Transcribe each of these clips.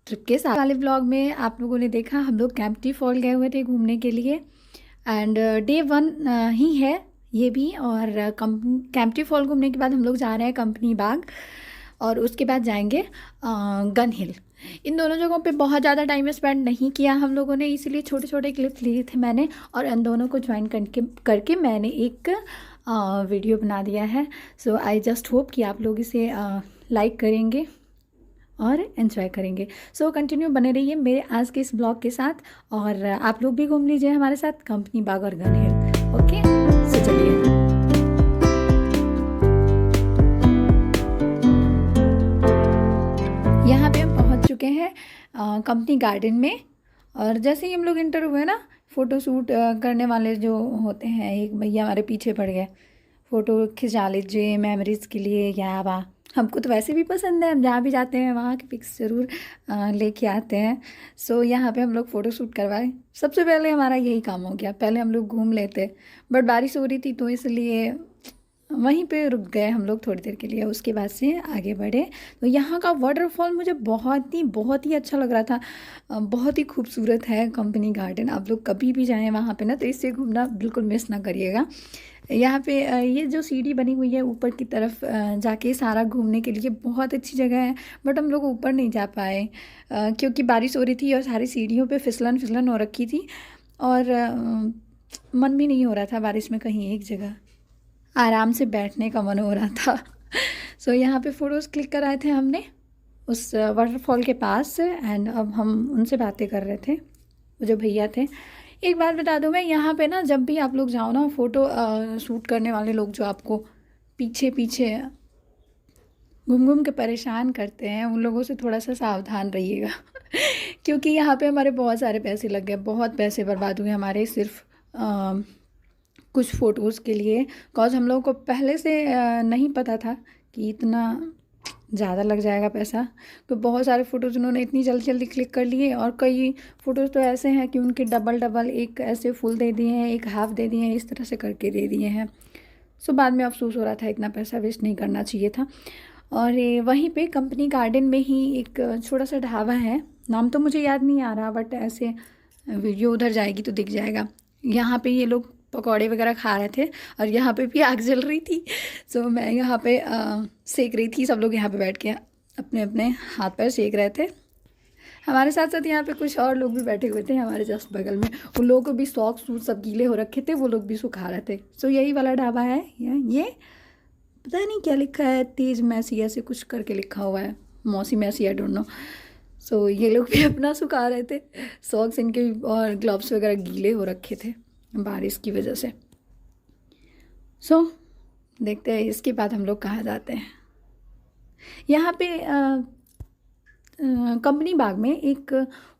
Trip के साथ वाले ब्लॉग में आप लोगों ने देखा हम लोग कैंपटी फॉल गए हुए थे घूमने के लिए। एंड डे 1 ही है ये भी। और कैंपटी फॉल घूमने के बाद हम लोग जा रहे हैं कंपनी बाग और उसके बाद जाएंगे गन हिल। इन दोनों जगहों पे बहुत ज़्यादा टाइम स्पेंड नहीं किया हम लोगों ने, इसलिए छोटे छोटे क्लिप्स लिए थे मैंने और इन दोनों को ज्वाइन करके मैंने एक वीडियो बना दिया है। सो आई जस्ट होप कि आप लोग इसे लाइक करेंगे और एंजॉय करेंगे। सो कंटिन्यू बने रहिए मेरे आज के इस ब्लॉग के साथ और आप लोग भी घूम लीजिए हमारे साथ कंपनी बाग और गन हिल। ओके, सो चलिए। यहाँ पे हम पहुँच चुके हैं कंपनी गार्डन में। और जैसे ही हम लोग इंटर हुए ना, फ़ोटो शूट करने वाले जो होते हैं एक भैया हमारे पीछे पड़ गए, फ़ोटो खिंचा लीजिए मेमोरीज़ के लिए। या वाह, हमको तो वैसे भी पसंद है, हम जहाँ भी जाते हैं वहाँ की पिक्स ज़रूर लेके आते हैं। सो यहाँ पे हम लोग फ़ोटो शूट करवाए। सबसे पहले हमारा यही काम हो गया, पहले हम लोग घूम लेते बट बारिश हो रही थी तो इसलिए वहीं पे रुक गए हम लोग थोड़ी देर के लिए। उसके बाद से आगे बढ़े तो यहाँ का वाटरफॉल मुझे बहुत ही अच्छा लग रहा था। बहुत ही खूबसूरत है कंपनी गार्डन। आप लोग कभी भी जाएं वहाँ पे ना तो इससे घूमना बिल्कुल मिस ना करिएगा। यहाँ पे ये जो सीढ़ी बनी हुई है ऊपर की तरफ जाके सारा घूमने के लिए बहुत अच्छी जगह है। बट हम लोग ऊपर नहीं जा पाए क्योंकि बारिश हो रही थी और सारी सीढ़ियों पे फिसलन हो रखी थी और मन भी नहीं हो रहा था बारिश में कहीं एक जगह आराम से बैठने का मन हो रहा था। सो यहाँ पे फ़ोटोज़ क्लिक कराए थे हमने उस वाटरफॉल के पास। एंड अब हम उनसे बातें कर रहे थे, वो जो भैया थे। एक बात बता दूँ मैं, यहाँ पे ना जब भी आप लोग जाओ ना फ़ोटो शूट करने वाले लोग जो आपको पीछे पीछे घूम घूम के परेशान करते हैं, उन लोगों से थोड़ा सा सावधान रहिएगा क्योंकि यहाँ पे हमारे बहुत सारे पैसे लग गए, बहुत पैसे बर्बाद हुए हमारे सिर्फ कुछ फ़ोटोज़ के लिए। कॉज हम लोगों को पहले से नहीं पता था कि इतना ज़्यादा लग जाएगा पैसा। तो बहुत सारे फ़ोटोज़ उन्होंने इतनी जल्दी जल्दी क्लिक कर लिए और कई फ़ोटोज़ तो ऐसे हैं कि उनके डबल एक ऐसे फुल दे दिए हैं, एक हाफ़ दे दिए हैं, इस तरह से करके दे दिए हैं। सो बाद में अफसोस हो रहा था, इतना पैसा वेस्ट नहीं करना चाहिए था। और वहीं पे कंपनी गार्डन में ही एक छोटा सा ढाबा है, नाम तो मुझे याद नहीं आ रहा बट ऐसे वीडियो उधर जाएगी तो दिख जाएगा। यहाँ पे ये लोग पकौड़े वगैरह खा रहे थे और यहाँ पे भी आग जल रही थी। सो मैं यहाँ पे सेक रही थी, सब लोग यहाँ पे बैठ के अपने अपने हाथ पैर सेक रहे थे। हमारे साथ साथ यहाँ पे कुछ और लोग भी बैठे हुए थे हमारे जस्ट बगल में। उन लोगों को भी सॉक्स सूट सब गीले हो रखे थे, वो लोग भी सुखा रहे थे। सो यही वाला ढाबा है। ये पता नहीं क्या लिखा है, तेज मैसी ऐसे कुछ करके लिखा हुआ है, मौसी मैसी, आई डोंट नो। सो ये लोग भी अपना सुखा रहे थे, सॉक्स इनके और ग्लव्स वगैरह गीले हो रखे थे बारिश की वजह से। सो देखते हैं इसके बाद हम लोग कहाँ जाते हैं। यहाँ पे कंपनी बाग में एक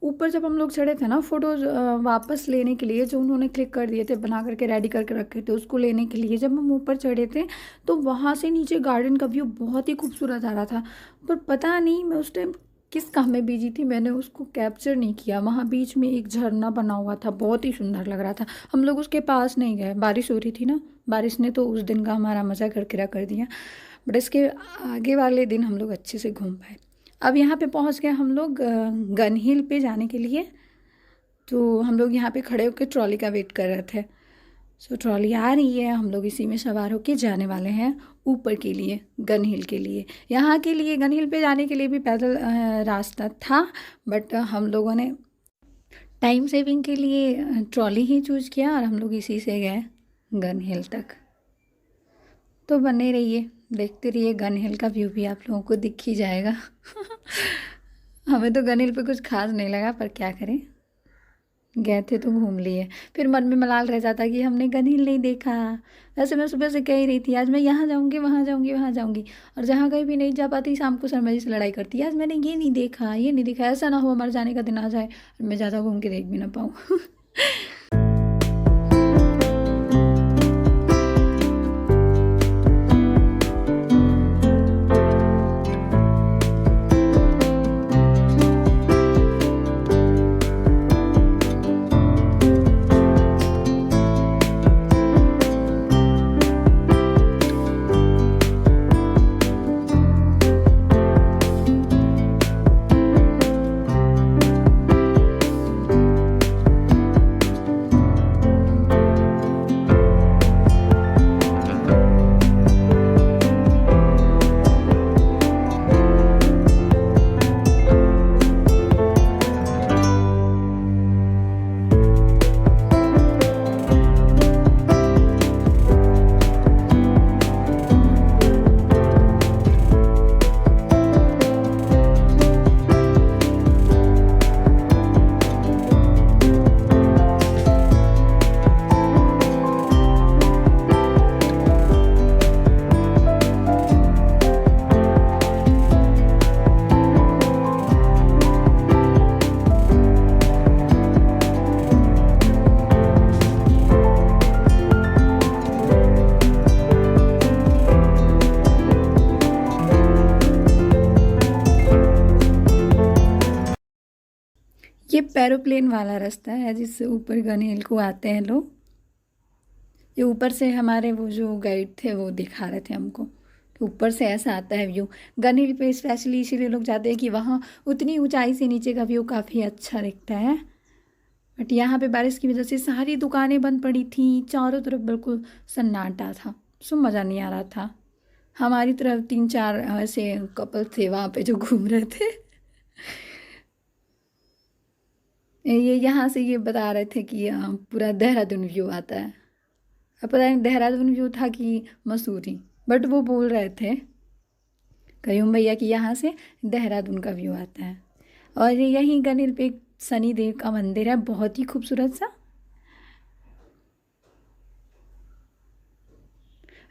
ऊपर जब हम लोग चढ़े थे ना फ़ोटोज़ वापस लेने के लिए, जो उन्होंने क्लिक कर दिए थे बना करके रेडी करके रखे थे, उसको लेने के लिए जब हम ऊपर चढ़े थे तो वहाँ से नीचे गार्डन का व्यू बहुत ही खूबसूरत आ रहा था। पर पता नहीं मैं उस टाइम किस काम में बिजी थी, मैंने उसको कैप्चर नहीं किया। वहाँ बीच में एक झरना बना हुआ था, बहुत ही सुंदर लग रहा था। हम लोग उसके पास नहीं गए, बारिश हो रही थी ना, बारिश ने तो उस दिन का हमारा मज़ा करकिरा कर दिया। बट इसके आगे वाले दिन हम लोग अच्छे से घूम पाए। अब यहाँ पे पहुँच गए हम लोग गन हिल पे जाने के लिए। तो हम लोग यहाँ पे खड़े होकर ट्रॉली का वेट कर रहे थे। सो ट्रॉली आ रही है, हम लोग इसी में सवार होके जाने वाले हैं ऊपर के लिए, गन हिल के लिए। यहाँ के लिए गन हिल पे जाने के लिए भी पैदल रास्ता था बट हम लोगों ने टाइम सेविंग के लिए ट्रॉली ही चूज़ किया और हम लोग इसी से गए गन हिल तक। तो बने रहिए, देखते रहिए, गन हिल का व्यू भी आप लोगों को दिख ही जाएगा हमें तो गन हिल पे कुछ खास नहीं लगा पर क्या करें, गए थे तो घूम लिए। फिर मन में मलाल रह जाता कि हमने गन हिल नहीं देखा। वैसे मैं सुबह से कह ही रही थी आज मैं यहाँ जाऊँगी, वहाँ जाऊँगी, वहाँ जाऊँगी, और जहाँ कहीं भी नहीं जा पाती शाम को शर्मा जी से लड़ाई करती आज मैंने ये नहीं देखा, ये नहीं देखा। ऐसा ना हो हमारे जाने का दिन आ जाए और मैं ज़्यादा घूम के देख भी ना पाऊँ ये पैरोप्लेन वाला रास्ता है जिससे ऊपर गन हिल को आते हैं लोग। ये ऊपर से हमारे वो जो गाइड थे वो दिखा रहे थे हमको कि ऊपर से ऐसा आता है व्यू। गन हिल पे स्पेशली इसीलिए लोग जाते हैं कि वहाँ उतनी ऊंचाई से नीचे का व्यू काफ़ी अच्छा दिखता है। बट यहाँ पे बारिश की वजह से सारी दुकानें बंद पड़ी थी, चारों तरफ बिल्कुल सन्नाटा था, सो मज़ा नहीं आ रहा था। हमारी तरफ 3-4 ऐसे कपल थे वहाँ पे जो घूम रहे थे। ये यहाँ से ये बता रहे थे कि पूरा देहरादून व्यू आता है। अब पता नहीं देहरादून व्यू था कि मसूरी, बट वो बोल रहे थे करीम भैया कि यहाँ से देहरादून का व्यू आता है। और यहीं गनीर पे एक शनि देव का मंदिर है, बहुत ही खूबसूरत सा।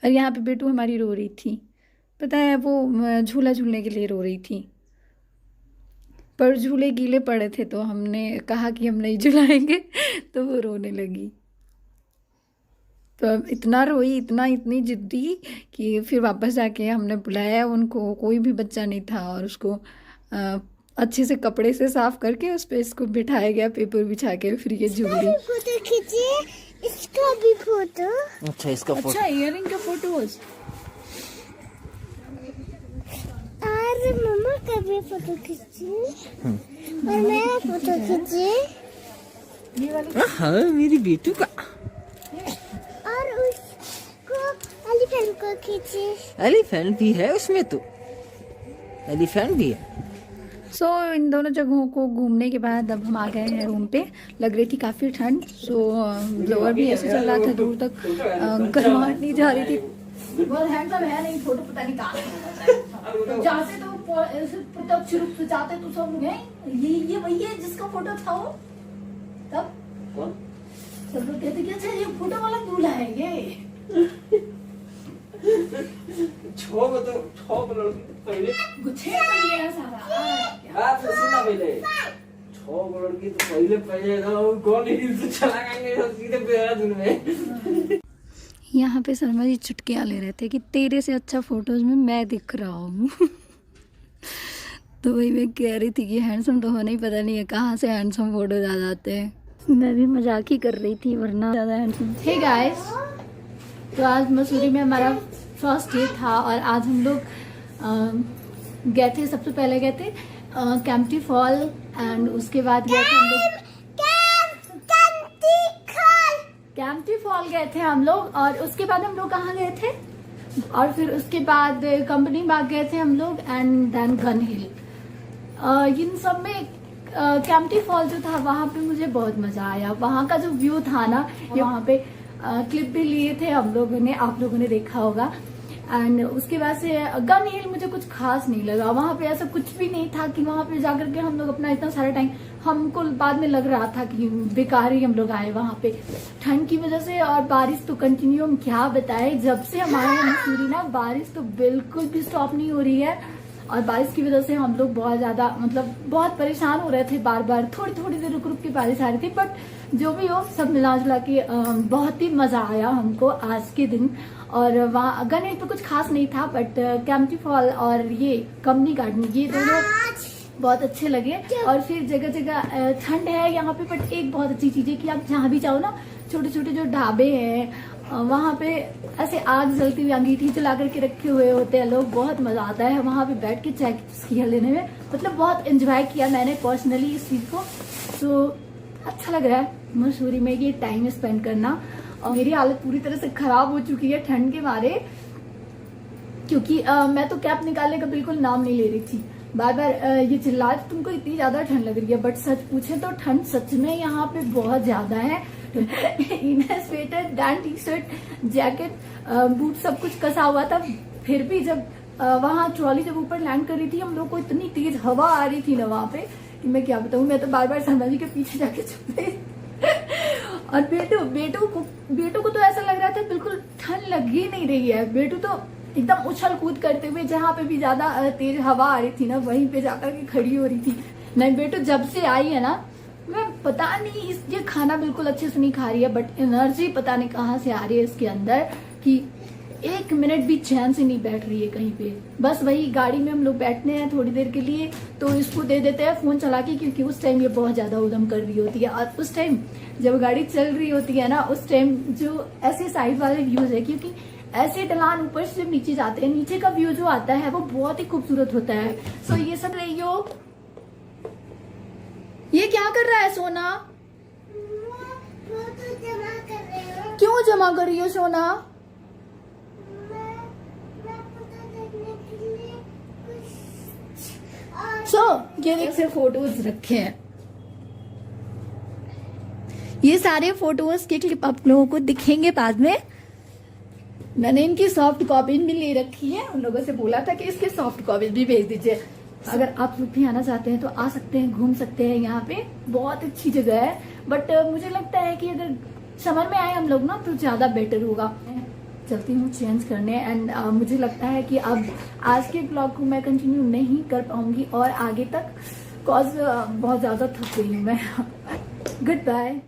और यहाँ पे बेटू हमारी रो रही थी, पता है वो झूला झूलने के लिए रो रही थी, पर झूले गीले पड़े थे तो हमने कहा कि हम नहीं झुलाएंगे तो वो रोने लगी। तो अब इतना रोई, इतनी जिद्दी कि फिर वापस जाके हमने बुलाया उनको, कोई भी बच्चा नहीं था, और उसको अच्छे से कपड़े से साफ करके उस पर इसको बिठाया गया, पेपर बिछा के, फिर ये झूली। फोटो खींचिए, इसका भी फोटो। अच्छा इसका फोटो, अच्छा इयररिंग का फोटोज। और मम्मा का भी फोटो खींचिए और मेरा फोटो खींचिए। ये वाली हाँ मेरी बेटू का। और उसको एलिफेंट को खींचिए। एलिफेंट भी है उसमें, तो एलिफेंट भी है। सो इन दोनों जगहों को घूमने के बाद अब हम आ गए हैं रूम पे। लग रही थी काफ़ी ठंड, सो ब्लोअर भी ऐसे चल रहा था, दूर तक गर्माहट नहीं जा रही थी। बहुत हैंडसम है नहीं, फोटो पता नहीं कहाँ जाते तो प्रत्यक्ष रूप से जाते तो सब गए। ये वही है जिसका फोटो था वो, तब सब लोग कहते कि अच्छा ये फोटो वाला दूल्हा है ये। गुच्छे कर लिया सारा। बात सुनना पहले, 6 लड़की तो पहले कौन हिल से चला गए सीधे देहरादून में। यहाँ पे शर्मा जी चुटकियाँ ले रहे थे कि तेरे से अच्छा फोटोज में मैं दिख रहा हूँ। तो वही मैं कह रही थी कि हैंडसम तो होना ही, पता नहीं है कहाँ से हैंडसम फोटोज आ जाते हैं। मैं भी मजाक ही कर रही थी, वरना ज़्यादा हैंडसम। हे गाइस, तो आज मसूरी में हमारा फर्स्ट डे था और आज हम लोग गए थे, सबसे पहले गए थे कैंपटी फॉल, एंड उसके बाद गए थे हम लोग कैंपटी फॉल गए थे हम लोग, और उसके बाद हम लोग कहाँ गए थे, और फिर उसके बाद कंपनी बाग गए थे हम लोग, एंड देन गन हिल। इन सब में कैंपटी फॉल जो था वहाँ पे मुझे बहुत मजा आया। वहाँ का जो व्यू था ना, ये वहाँ पे क्लिप भी लिए थे हम लोगों ने, आप लोगों ने देखा होगा। एंड उसके बाद से गन हिल मुझे कुछ खास नहीं लगा, वहाँ पे ऐसा कुछ भी नहीं था कि वहाँ पे जाकर के हम लोग अपना इतना सारा टाइम, हमको बाद में लग रहा था कि बेकार ही हम लोग आए वहाँ पे ठंड की वजह से। और बारिश तो कंटिन्यू, हम क्या बताए, जब से हमारे मसूरी ना बारिश तो बिल्कुल भी स्टॉप नहीं हो रही है। और बारिश की वजह से हम लोग बहुत ज्यादा मतलब बहुत परेशान हो रहे थे, बार बार थोड़ी थोड़ी देर रुक रुक के बारिश आ रही थी। बट जो भी हो, सब मिला जुला के बहुत ही मजा आया हमको आज के दिन। और वहाँ गन हिल पे कुछ खास नहीं था, बट कैंपटी फॉल और ये कंपनी गार्डन, ये दोनों बहुत अच्छे लगे। और फिर जगह जगह ठंड है यहाँ पे, बट एक बहुत अच्छी चीज है कि आप जहाँ भी जाओ ना, छोटे छोटे जो ढाबे हैं वहाँ पे ऐसे आग जलती हुई अंगीठी जला करके रखे हुए होते हैं लोग, बहुत मजा आता है वहाँ पे बैठ के चाय की लेने में। मतलब बहुत एंजॉय किया मैंने पर्सनली इस चीज को, तो अच्छा लग रहा है मसूरी में ये टाइम स्पेंड करना। और मेरी हालत पूरी तरह से खराब हो चुकी है ठंड के मारे, क्योंकि मैं तो कैप निकालने का बिल्कुल नाम नहीं ले रही थी, बार बार ये चिल्ला रही तुमको इतनी ज्यादा ठंड लग रही है। बट सच पूछे तो ठंड सच में यहाँ पे बहुत ज्यादा है। Inner sweater, Dan T shirt, jacket, boot सब कुछ कसा हुआ था। फिर भी जब वहाँ ट्रॉली जब ऊपर लैंड कर रही थी, हम लोग को इतनी तेज हवा आ रही थी ना वहाँ पे कि मैं क्या बताऊँ। मैं तो बार बार शर्मा जी के पीछे जाके छुप गई। और बेटू को तो ऐसा लग रहा था बिल्कुल ठंड लग ही नहीं रही है। बेटू तो एकदम उछल कूद करते हुए, जहाँ पे भी ज्यादा तेज हवा आ रही थी ना, वहीं पे जाकर के खड़ी हो रही थी। नहीं, बेटू जब से आई है ना, मैं पता नहीं, ये खाना बिल्कुल अच्छे से नहीं खा रही है, बट एनर्जी पता नहीं कहाँ से आ रही है इसके अंदर कि 1 मिनट भी चैन से नहीं बैठ रही है कहीं पे। बस वही गाड़ी में हम लोग बैठते हैं थोड़ी देर के लिए तो इसको दे देते हैं फोन चला के, क्योंकि उस टाइम ये बहुत ज्यादा उधम कर रही होती है। और उस टाइम जब गाड़ी चल रही होती है ना, उस टाइम जो ऐसे साइड वाले व्यूज है, क्योंकि ऐसे ढलान ऊपर से जब नीचे जाते हैं, नीचे का व्यू जो आता है वो बहुत ही खूबसूरत होता है। सो ये सब रही हो। ये क्या कर रहा है सोना? फोटो जमा कर रही हूँ। क्यों जमा कर रही हो सोना? मैं फोटो देखने के लिए कुछ सो ये एक से फोटोज रखे हैं। ये सारे फोटोज के क्लिप आप लोगों को दिखेंगे बाद में। मैंने इनकी सॉफ्ट कॉपी भी ले रखी है, उन लोगों से बोला था कि इसके सॉफ्ट कॉपी भी भेज दीजिए। अगर आप लोग भी आना चाहते हैं तो आ सकते हैं, घूम सकते हैं। यहाँ पे बहुत अच्छी जगह है, बट मुझे लगता है कि अगर समर में आए हम लोग ना तो ज्यादा बेटर होगा। चलती हूँ चेंज करने एंड मुझे लगता है कि अब आज के ब्लॉग को मैं कंटिन्यू नहीं कर पाऊंगी और आगे तक, कॉज बहुत ज्यादा थक गई हूँ मैं। Good bye.